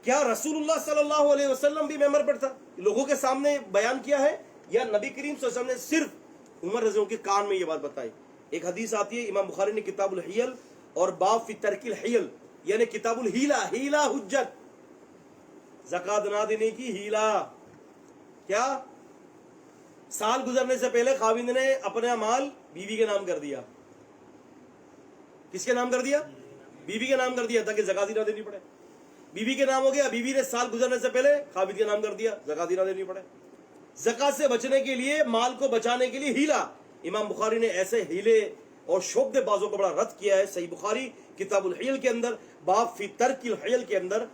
کیا رسول اللہ صلی اللہ علیہ وسلم بھی ممبر پر تھا, لوگوں کے سامنے بیان کیا ہے, یا نبی کریم صلی اللہ علیہ وسلم نے صرف عمر رضی اللہ کے کان میں یہ بات بتائی؟ ایک حدیث آتی ہے, امام بخاری نے کتاب الحیل اور باب فی ترک الحیل, یعنی کتاب الحیلہ, ہیلا حجت, زکات نہ دینے کی ہیلا. کیا سال گزرنے سے پہلے خاوند نے اپنا مال بیوی کے نام کر دیا. کس کے نام کر دیا؟ بیوی کے نام کر دیا تاکہ زکات نہ دینی پڑے. بیوی کے نام ہو گیا, بیوی نے سال گزرنے سے پہلے خاوند کے نام کر دیا, زکات نہ دینی پڑے. زکات سے بچنے کے لیے, مال کو بچانے کے لیے ہیلا. امام بخاری نے ایسے ہیلے اور شعبدے بازوں کو بڑا رد کیا ہے صحیح بخاری کتاب الحیل کے اندر باب فی ترک الحیل کے اندر,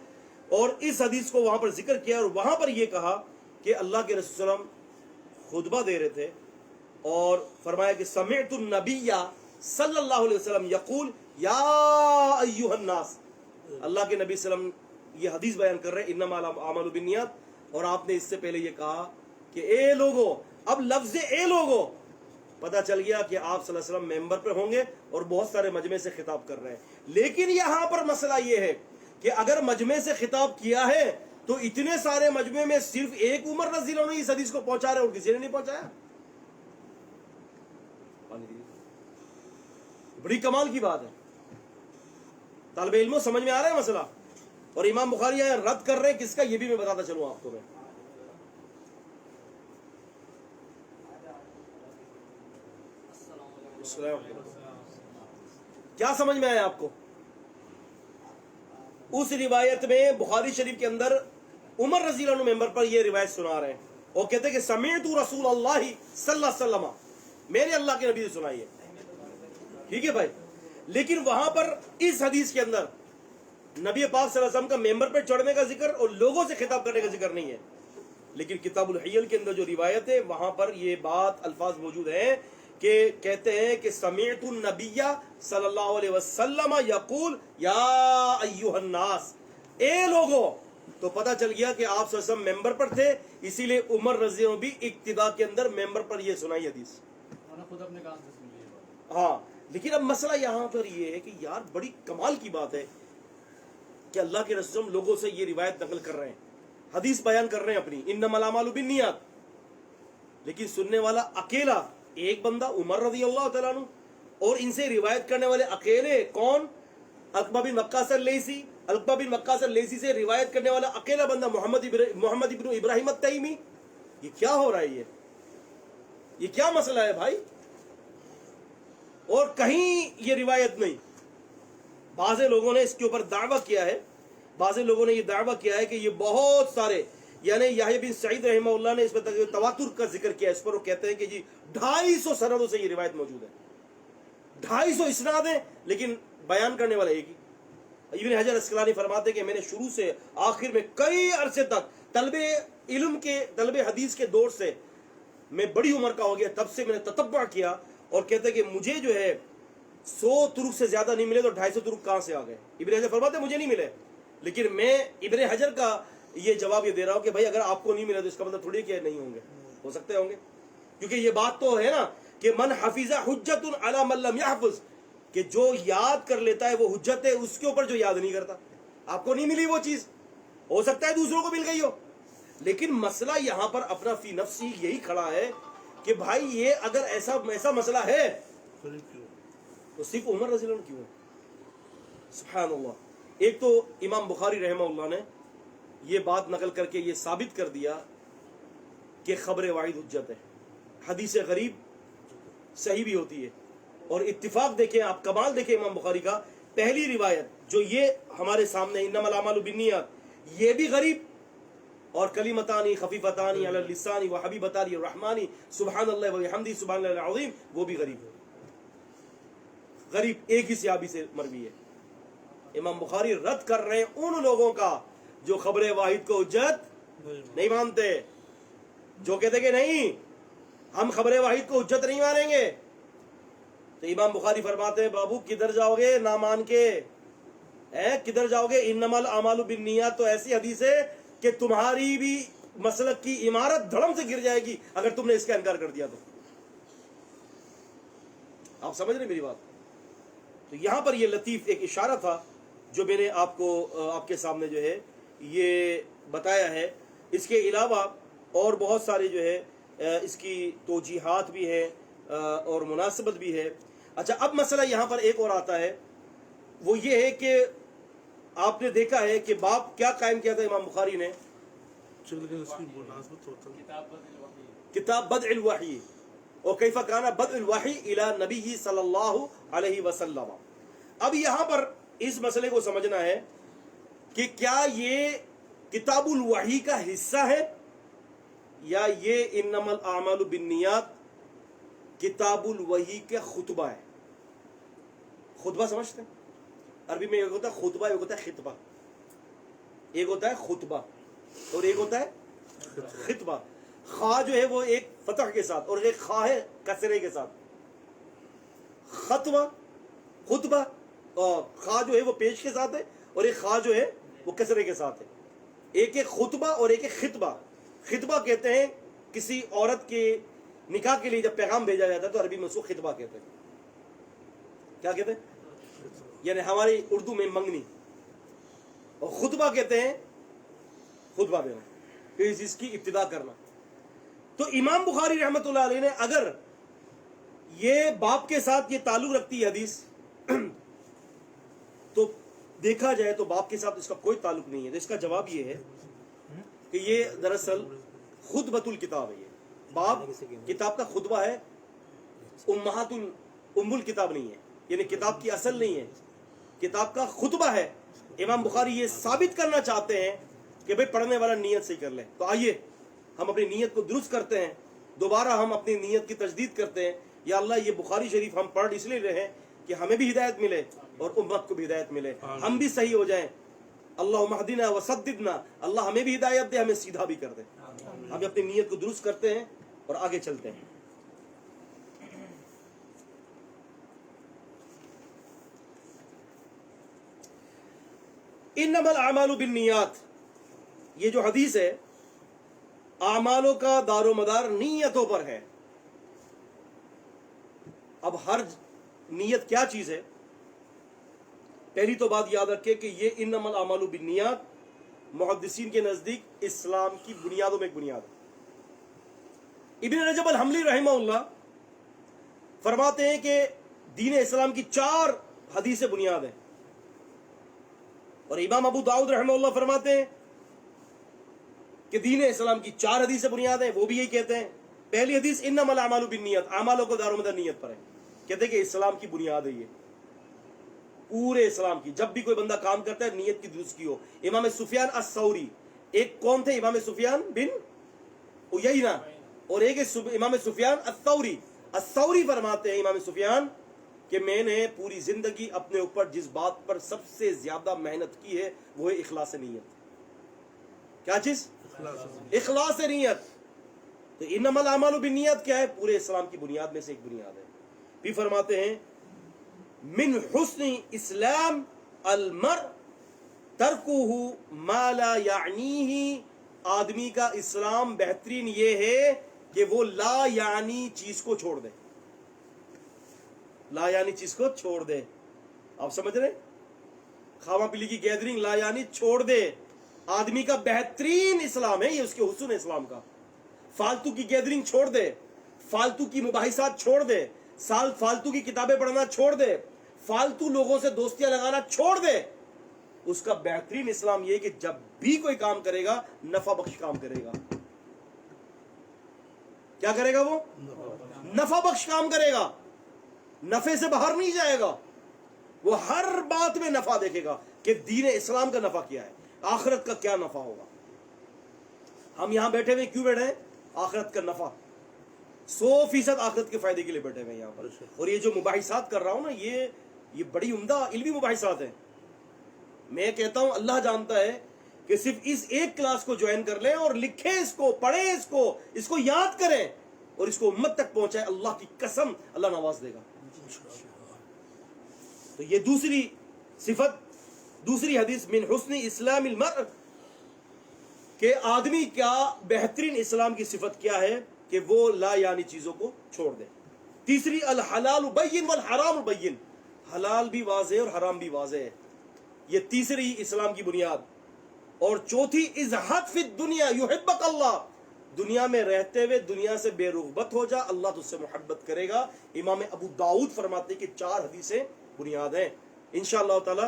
اور اس حدیث کو وہاں پر ذکر کیا, اور وہاں پر یہ کہا کہ اللہ کے رسول صلی اللہ علیہ وسلم خطبہ دے رہے تھے اور فرمایا کہ سمعت النبی صلی اللہ علیہ وسلم یقول یا ایھا الناس. اللہ کے نبی صلی اللہ علیہ وسلم یہ حدیث بیان کر رہے ہیں انما الاعمال بالنیات, اور آپ نے اس سے پہلے یہ کہا کہ اے لوگو. اب لفظ اے لوگو پتہ چل گیا کہ آپ صلی اللہ علیہ وسلم ممبر پر ہوں گے اور بہت سارے مجمع سے خطاب کر رہے ہیں. لیکن یہاں پر مسئلہ یہ ہے کہ اگر مجمع سے خطاب کیا ہے تو اتنے سارے مجمع میں صرف ایک عمر رضی اللہ عنہ اس حدیث کو پہنچا رہے اور کسی نے نہیں پہنچایا. بڑی کمال کی بات ہے. طالب علموں سمجھ میں آ رہا ہے مسئلہ؟ اور امام بخاری یہاں رد کر رہے ہیں کس کا, یہ بھی میں بتاتا چلوں آپ کو. میں کیا سمجھ میں آیا آپ کو؟ اس روایت میں بخاری شریف کے اندر عمر رضی اللہ عنہ ممبر پر یہ روایت سنا رہے ہیں اور کہتے ہیں کہ سمعت رسول اللہ صلی اللہ علیہ وسلم, میرے اللہ کے نبی سے سنائی ہے. ٹھیک ہے بھائی, لیکن وہاں پر اس حدیث کے اندر نبی پاک صلی اللہ علیہ وسلم کا ممبر پر چڑھنے کا ذکر اور لوگوں سے خطاب کرنے کا ذکر نہیں ہے. لیکن کتاب الحیل کے اندر جو روایت ہے وہاں پر یہ بات الفاظ موجود ہیں کہ کہتے ہیں کہ سمعت النبی صلی اللہ علیہ وسلم یقول یا ایھا الناس, اے لوگو. تو پتہ چل گیا کہ آپ صلی اللہ علیہ وسلم ممبر پر تھے, اسی لیے عمر رضی اللہ عنہ بھی اقتدا کے اندر ممبر پر یہ سنائی حدیث. خود اپنے کان سے سن لیے. ہاں, لیکن اب مسئلہ یہاں پر یہ ہے کہ یار بڑی کمال کی بات ہے کہ اللہ کے رسول لوگوں سے یہ روایت نقل کر رہے ہیں, حدیث بیان کر رہے ہیں اپنی, انما الاعمال بالنیات, لیکن سننے والا اکیلا ایک بندہ عمر رضی اللہ تعالیٰ عنہ, اور ان سے روایت کرنے والے اکیلے کون؟ علقمہ بن وقاص اللیثی. علقمہ بن وقاص اللیثی سے روایت کرنے والا اکیلا بندہ محمد ابن ابراہیم التیمی. یہ کیا ہو رہا ہے؟ یہ کیا مسئلہ ہے بھائی؟ اور کہیں یہ روایت نہیں. بعض لوگوں نے اس کے اوپر دعویٰ کیا ہے, بعض لوگوں نے یہ دعویٰ کیا ہے کہ یہ بہت سارے یعنی یحییٰ بن سعید رحمہ اللہ نے اس میں تواتر کا ذکر کیا، اس پر وہ کہتے ہیں کہ جی 250 سندوں سے یہ روایت موجود ہے، 250 اسناد ہیں، لیکن بیان کرنے والا ایک ہی۔ ابن حجر اسقلانی فرماتے ہیں کہ میں نے شروع سے آخر میں کئی عرصے تک طلب حدیث کے دور سے، میں بڑی عمر کا ہو گیا تب سے میں نے تتبع کیا، اور کہتے ہیں کہ مجھے جو ہے 100 طرق سے زیادہ نہیں ملے تو 250 طرق کہاں سے آ گئے۔ ابن حجر فرماتے ہیں مجھے نہیں ملے، لیکن میں ابن حجر کا یہ جواب یہ دے رہا ہوں کہ بھائی اگر آپ کو نہیں ملا تو اس کا مطلب تھوڑی کہ نہیں ہوں گے، ہو سکتے ہوں گے، کیونکہ یہ بات تو ہے نا کہ من حفظ حجت علی من لم یحفظ، کہ جو یاد کر لیتا ہے وہ حجت ہے اس کے اوپر جو یاد نہیں کرتا۔ آپ کو نہیں ملی وہ چیز، ہو سکتا ہے دوسروں کو مل گئی ہو، لیکن مسئلہ یہاں پر اپنا فی نفسی یہی کھڑا ہے کہ بھائی یہ اگر ایسا مسئلہ ہے تو صرف عمر رضی اللہ عنہ کیوں ہے؟ سبحان اللہ۔ ایک تو امام بخاری رحمہ اللہ نے یہ بات نقل کر کے یہ ثابت کر دیا کہ خبر واحد حجت ہے، حدیث غریب صحیح بھی ہوتی ہے، اور اتفاق دیکھیں آپ، کمال دیکھیں امام بخاری کا، پہلی روایت جو یہ ہمارے سامنے انما الاعمال بالنیات، یہ بھی غریب، اور کلمتانی خفیفتانی علی اللسان وحبیبتانی الرحمانی سبحان اللہ وبحمدہ سبحان اللہ العظیم، وہ بھی غریب ہے، غریب ایک ہی صحابی سے مروی ہے۔ امام بخاری رد کر رہے ہیں ان لوگوں کا جو خبر واحد کو حجت نہیں مانتے، جو کہتے کہ نہیں ہم خبر واحد کو حجت نہیں مانیں گے، تو امام بخاری فرماتے ہیں بابو کدھر جاؤ گے نہ مان کے، کدھر جاؤ گے؟ انما الاعمال بالنیات تو ایسی حدیث ہے کہ تمہاری بھی مسلک کی عمارت دھڑم سے گر جائے گی اگر تم نے اس کا انکار کر دیا تو۔ آپ سمجھ رہے میری بات؟ تو یہاں پر یہ لطیف ایک اشارہ تھا جو میں نے آپ کو آپ کے سامنے جو ہے یہ بتایا ہے۔ اس کے علاوہ اور بہت سارے جو ہے اس کی توجیحات بھی ہیں اور مناسبت بھی ہے۔ اچھا، اب مسئلہ یہاں پر ایک اور آتا ہے، وہ یہ ہے کہ آپ نے دیکھا ہے کہ باب کیا قائم کیا تھا امام بخاری نے؟ کتاب بدء الوحی، اور کیف کان بدء الوحی الی نبی صلی اللہ علیہ وسلم۔ اب یہاں پر اس مسئلے کو سمجھنا ہے کہ کیا یہ کتاب الوحی کا حصہ ہے یا یہ انما الاعمال بالنیات کتاب الوحی کے خطبہ ہے۔ خطبہ سمجھتے ہیں؟ عربی میں ایک ہوتا ہے خطبہ، ایک ہوتا ہے خطبہ، ایک ہوتا ہے خطبہ اور ایک ہوتا ہے خطبہ۔ خا جو ہے وہ ایک فتح کے ساتھ اور ایک خا ہے کسرے کے ساتھ، خطبہ خطبہ، اور خا جو ہے وہ پیش کے ساتھ ہے اور ایک خا جو ہے وہ کسرے کے ساتھ ہے۔ ایک ایک خطبہ اور ایک ایک خطبہ۔ خطبہ کہتے ہیں کسی عورت کے نکاح کے لیے جب پیغام بھیجا جاتا ہے تو عربی میں اس کو خطبہ کہتے ہیں۔ کیا کہتے ہیں؟ یعنی ہماری اردو میں منگنی، اور خطبہ کہتے ہیں خطبہ دینا، کہ اس کی ابتدا کرنا۔ تو امام بخاری رحمۃ اللہ علیہ نے اگر یہ باپ کے ساتھ یہ تعلق رکھتی ہے حدیث تو دیکھا جائے تو باپ کے ساتھ اس کا کوئی تعلق نہیں ہے، تو اس کا جواب یہ ہے کہ یہ دراصل خطبۃ الکتاب ہے۔ یہ باب کتاب کا خطبہ ہے، ام الکتاب نہیں ہے، یعنی کتاب کی اصل نہیں ہے، کتاب کا خطبہ ہے۔ امام بخاری یہ ثابت کرنا چاہتے ہیں کہ بھئی پڑھنے والا نیت سے کر لے۔ تو آئیے ہم اپنی نیت کو درست کرتے ہیں، دوبارہ ہم اپنی نیت کی تجدید کرتے ہیں۔ یا اللہ یہ بخاری شریف ہم پڑھ اس لیے رہے کہ ہمیں بھی ہدایت ملے اور امت کو بھی ہدایت ملے، ہم بھی صحیح ہو جائیں۔ اللہم اہدنا وسددنا، اللہ ہمیں بھی ہدایت دے، ہمیں سیدھا بھی کر دے۔ ہم اپنی نیت کو درست کرتے ہیں اور آگے چلتے ہیں۔ انما الاعمال بالنیات، یہ جو حدیث ہے اعمالوں کا دار و مدار نیتوں پر ہے۔ اب ہر نیت کیا چیز ہے؟ پہلی تو بات یاد رکھے کہ یہ انما الاعمال بالنیات محدثین کے نزدیک اسلام کی بنیادوں میں ایک بنیاد ہے۔ ابن رجب الحنبلی رحمہ اللہ فرماتے ہیں کہ دین اسلام کی 4 حدیثیں بنیاد ہیں، اور امام ابو داؤد رحمہ اللہ فرماتے ہیں کہ دین اسلام کی 4 حدیثیں بنیاد ہیں، وہ بھی یہی کہتے ہیں۔ پہلی حدیث انما الاعمال بالنیات، اعمالوں کو دار و مدار نیت پر ہے، کہتے ہیں کہ اسلام کی بنیاد ہے یہ پورے اسلام کی، جب بھی کوئی بندہ کام کرتا ہے نیت کی درست کی ہو۔ امام سفیان الثوری ایک کون تھے؟ امام سفیان بن عیینہ، اور ایک ہے امام سفیان الثوری۔ الثوری فرماتے ہیں امام سفیان کہ میں نے پوری زندگی اپنے اوپر جس بات پر سب سے زیادہ محنت کی ہے وہ ہے اخلاص نیت۔ کیا چیز؟ اخلاص نیت۔ تو انما الاعمال بالنیات کیا ہے؟ پورے اسلام کی بنیاد میں سے ایک بنیاد ہے۔ بھی فرماتے ہیں من حسن اسلام المرء ترکہ ما لا یعنیہ، آدمی کا اسلام بہترین یہ ہے کہ وہ لا یعنی چیز کو چھوڑ دے، لا یعنی چیز کو چھوڑ دے۔ آپ سمجھ رہے؟ کھاوا پیلی کی گیدرنگ لا یعنی چھوڑ دے، آدمی کا بہترین اسلام ہے یہ، اس کے حسن اسلام کا۔ فالتو کی گیدرنگ چھوڑ دے، فالتو کی مباحثات چھوڑ دے، فالتو کی کتابیں پڑھنا چھوڑ دے، فالتو لوگوں سے دوستیاں لگانا چھوڑ دے۔ اس کا بہترین اسلام یہ کہ جب بھی کوئی کام کرے گا نفع بخش کام کرے گا۔ کیا کرے گا وہ؟ نفع بخش کام کرے گا، نفع سے باہر نہیں جائے گا، وہ ہر بات میں نفع دیکھے گا کہ دین اسلام کا نفع کیا ہے، آخرت کا کیا نفع ہوگا۔ ہم یہاں بیٹھے ہوئے کیوں بیٹھے ہیں؟ آخرت کا نفع، 100% آخرت کے فائدے کے لیے بیٹھے ہوئے ہیں یہاں پر۔ اور یہ جو مباحثات کر رہا ہوں نا، یہ بڑی عمدہ علمی مباحثات ہیں۔ میں کہتا ہوں اللہ جانتا ہے کہ صرف اس ایک کلاس کو جوائن کر لیں اور لکھیں اس کو، پڑھیں اس کو یاد کریں اور اس کو امت تک پہنچائے، اللہ کی قسم اللہ نواز دے گا۔ تو یہ دوسری صفت، دوسری حدیث من حسن اسلام المرء، کہ آدمی کا بہترین اسلام کی صفت کیا ہے کہ وہ لا یعنی چیزوں کو چھوڑ دے۔ تیسری الحلال بین والحرام بین، حلال بھی واضح اور حرام بھی واضح ہے، یہ تیسری اسلام کی بنیاد۔ اور چوتھی ازہد فی الدنیا یحبک اللہ، دنیا میں رہتے ہوئے دنیا سے بے رغبت ہو جا، اللہ تجھ سے محبت کرے گا۔ امام ابو داؤد فرماتے ہیں کہ 4 حدیثیں بنیاد ہیں۔ انشاءاللہ تعالی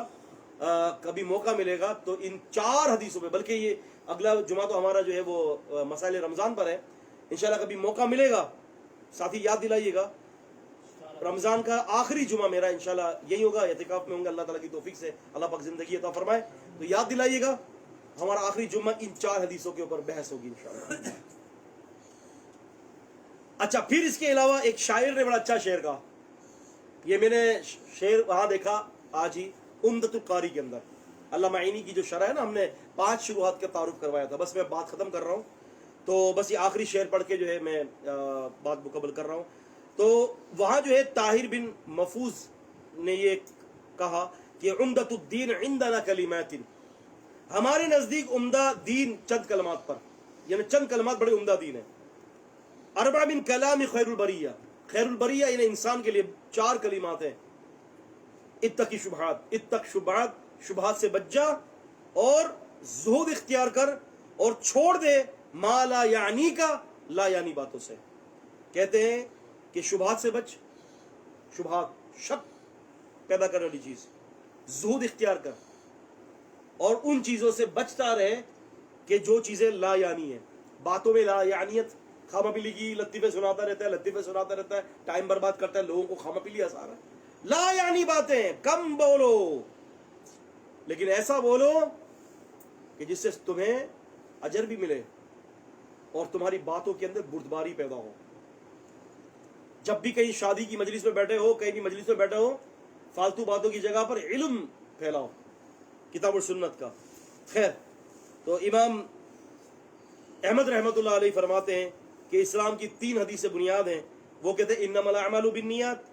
کبھی موقع ملے گا تو ان 4 حدیثوں پہ، بلکہ یہ اگلا جمعہ تو ہمارا جو ہے وہ مسائل رمضان پر ہے، انشاءاللہ کبھی موقع ملے گا، ساتھی یاد دلائیے گا، رمضان کا آخری جمعہ میرا انشاءاللہ یہی ہوگا، اعتکاف میں ہوں گا اللہ تعالیٰ کی توفیق سے، اللہ پاک زندگی عطا فرمائے، تو یاد دلائیے گا ہمارا آخری جمعہ ان 4 حدیثوں کے اوپر بحث ہوگی انشاءاللہ۔ اچھا، پھر اس کے علاوہ ایک شاعر نے بڑا اچھا شعر کہا، یہ میں نے شعر وہاں دیکھا آج ہی عمدۃ القاری کے اندر، علامہ عینی کی جو شرح ہے نا، ہم نے 5 شروحات کا تعارف کروایا تھا، بس میں بات ختم کر رہا ہوں، تو بس یہ آخری شعر پڑھ کے جو ہے میں بات مکمل کر رہا ہوں۔ تو وہاں جو ہے طاہر بن محفوظ نے یہ کہا کہ عمدۃ الدین عندنا کلمات، ہمارے نزدیک عمدہ دین چند کلمات پر، یعنی چند کلمات بڑے عمدہ دین ہیں۔ 4 من کلام خیر البریہ، خیر البریہ یعنی انسان کے لیے 4 کلمات ہیں، اتقی شبہات، اتق شبہات، شبہات سے بچ جا اور زہد اختیار کر اور چھوڑ دے ما لا یعنی کا، لا یعنی باتوں سے۔ کہتے ہیں کہ شبہات سے بچ، شبہات شک پیدا کرنے والی چیز، زہد اختیار کر اور ان چیزوں سے بچتا رہے کہ جو چیزیں لا یعنی ہیں، باتوں میں لا یعنیت، خامہ پیلی کی لطیفے سناتا رہتا ہے، ٹائم برباد کرتا ہے، لوگوں کو خامہ پیلی آسار ہے، لا یعنی باتیں کم بولو، لیکن ایسا بولو کہ جس سے تمہیں اجر بھی ملے اور تمہاری باتوں کے اندر بردباری پیدا ہو۔ جب بھی کہیں شادی کی مجلس میں بیٹھے ہو، کہیں بھی مجلس میں بیٹھے ہو، فالتو باتوں کی جگہ پر علم پھیلاؤ کتاب و سنت کا۔ خیر، تو امام احمد رحمۃ اللہ علیہ فرماتے ہیں کہ اسلام کی 3 حدیثیں بنیاد ہیں، وہ کہتے ہیں انما الاعمال بالنیات،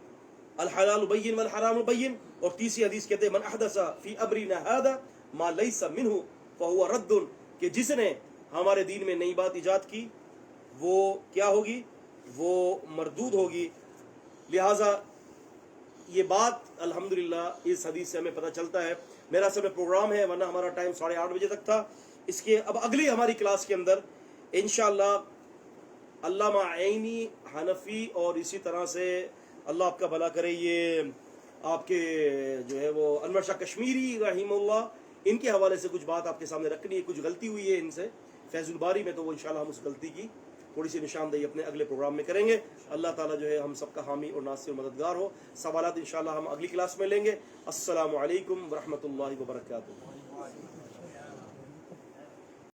الحلال بین والحرام بین، اور تیسری حدیث کہتے ہیں من احدث فی امرنا ھذا ما لیس منہ فہو رد، کہ جس نے ہمارے دین میں نئی بات ایجاد کی وہ کیا ہوگی؟ وہ مردود ہوگی۔ لہٰذا یہ بات الحمدللہ اس حدیث سے ہمیں پتہ چلتا ہے۔ میرا اصل میں پروگرام ہے، ورنہ ہمارا ٹائم 8:30 بجے تک تھا۔ اس کے اب اگلی ہماری کلاس کے اندر انشاءاللہ علامہ عینی، حنفی اور اسی طرح سے اللہ آپ کا بھلا کرے، یہ آپ کے جو ہے وہ انور شاہ کشمیری رحمہ اللہ، ان کے حوالے سے کچھ بات آپ کے سامنے رکھنی ہے۔ کچھ غلطی ہوئی ہے ان سے فیض الباری میں، تو وہ انشاءاللہ ہم اس غلطی کی تھوڑی سی نشاندہی اپنے اگلے پروگرام میں کریں گے۔ اللہ تعالیٰ جو ہے ہم سب کا حامی اور ناصر اور مددگار ہو۔ سوالات انشاءاللہ ہم اگلی کلاس میں لیں گے۔ السلام علیکم ورحمۃ اللہ وبرکاتہ۔